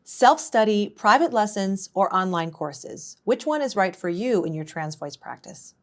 Self-study, private lessons, or online courses? Which one is right for you in your trans voice practice?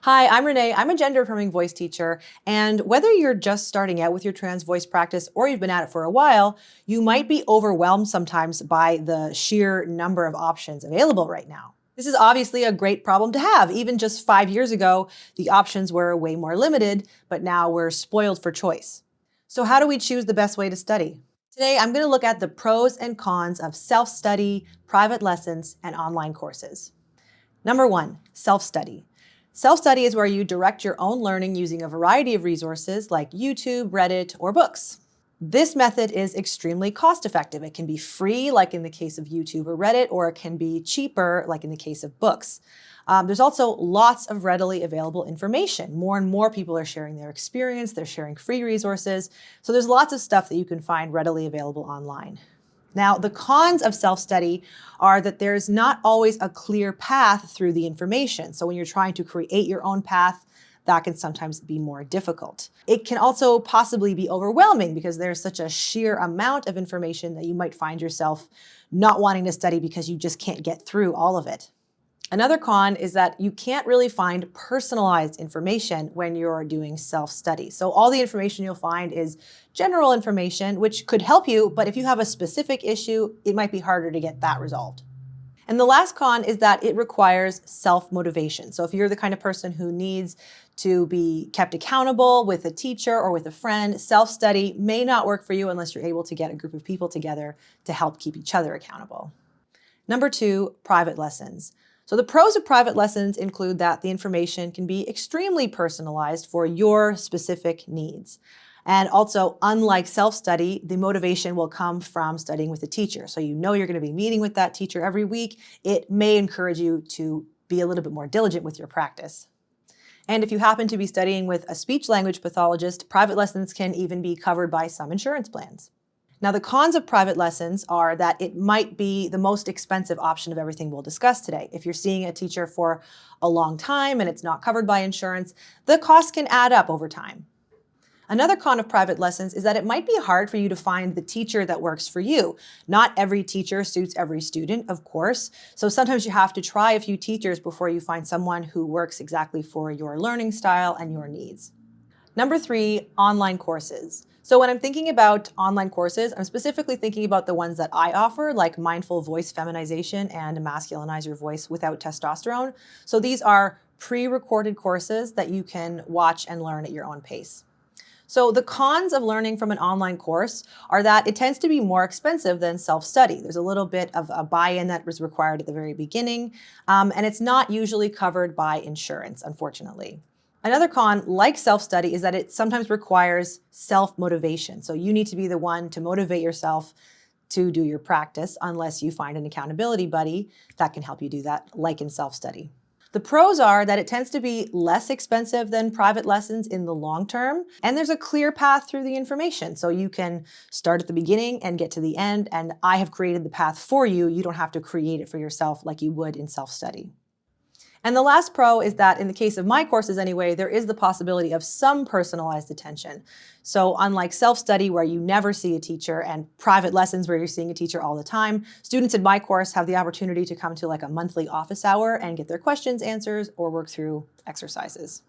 Hi, I'm Renee. I'm a gender-affirming voice teacher, and whether you're just starting out with your trans voice practice or you've been at it for a while, you might be overwhelmed sometimes by the sheer number of options available right now. This is obviously a great problem to have. Even just 5 years ago, the options were way more limited, but now we're spoiled for choice. So how do we choose the best way to study? Today, I'm going to look at the pros and cons of self-study, private lessons, and online courses. Number 1, self-study. Self-study is where you direct your own learning using a variety of resources like YouTube, Reddit, or books. This method is extremely cost-effective. It can be free, like in the case of YouTube or Reddit, or it can be cheaper, like in the case of books. There's also lots of readily available information. More and more people are sharing their experience, they're sharing free resources. So there's lots of stuff that you can find readily available online. Now, the cons of self-study are that there's not always a clear path through the information. So when you're trying to create your own path, that can sometimes be more difficult. It can also possibly be overwhelming because there's such a sheer amount of information that you might find yourself not wanting to study because you just can't get through all of it. Another con is that you can't really find personalized information when you're doing self-study. So all the information you'll find is general information, which could help you, but if you have a specific issue, it might be harder to get that resolved. And the last con is that it requires self-motivation. So if you're the kind of person who needs to be kept accountable with a teacher or with a friend, self-study may not work for you unless you're able to get a group of people together to help keep each other accountable. Number 2, private lessons. So the pros of private lessons include that the information can be extremely personalized for your specific needs. And also, unlike self-study, the motivation will come from studying with a teacher. So you know you're going to be meeting with that teacher every week. It may encourage you to be a little bit more diligent with your practice. And if you happen to be studying with a speech-language pathologist, private lessons can even be covered by some insurance plans. Now, the cons of private lessons are that it might be the most expensive option of everything we'll discuss today. If you're seeing a teacher for a long time and it's not covered by insurance, the costs can add up over time. Another con of private lessons is that it might be hard for you to find the teacher that works for you. Not every teacher suits every student, of course. So sometimes you have to try a few teachers before you find someone who works exactly for your learning style and your needs. Number 3, online courses. So when I'm thinking about online courses, I'm specifically thinking about the ones that I offer, like mindful voice feminization and masculinize your voice without testosterone. So these are pre-recorded courses that you can watch and learn at your own pace. So the cons of learning from an online course are that it tends to be more expensive than self-study. There's a little bit of a buy-in that was required at the very beginning, and it's not usually covered by insurance, unfortunately. Another con, like self-study, is that it sometimes requires self-motivation. So you need to be the one to motivate yourself to do your practice unless you find an accountability buddy that can help you do that, like in self-study. The pros are that it tends to be less expensive than private lessons in the long term, and there's a clear path through the information. So you can start at the beginning and get to the end, and I have created the path for you. You don't have to create it for yourself like you would in self-study. And the last pro is that in the case of my courses anyway, there is the possibility of some personalized attention. So unlike self-study where you never see a teacher and private lessons where you're seeing a teacher all the time, students in my course have the opportunity to come to like a monthly office hour and get their questions answered or work through exercises.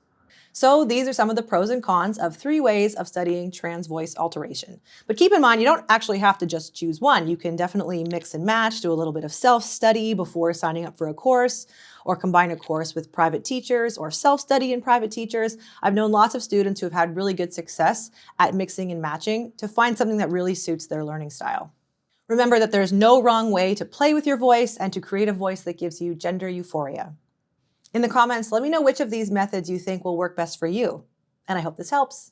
So these are some of the pros and cons of 3 ways of studying trans voice alteration. But keep in mind, you don't actually have to just choose one. You can definitely mix and match, do a little bit of self-study before signing up for a course, or combine a course with private teachers or self-study and private teachers. I've known lots of students who have had really good success at mixing and matching to find something that really suits their learning style. Remember that there's no wrong way to play with your voice and to create a voice that gives you gender euphoria. In the comments, let me know which of these methods you think will work best for you. And I hope this helps.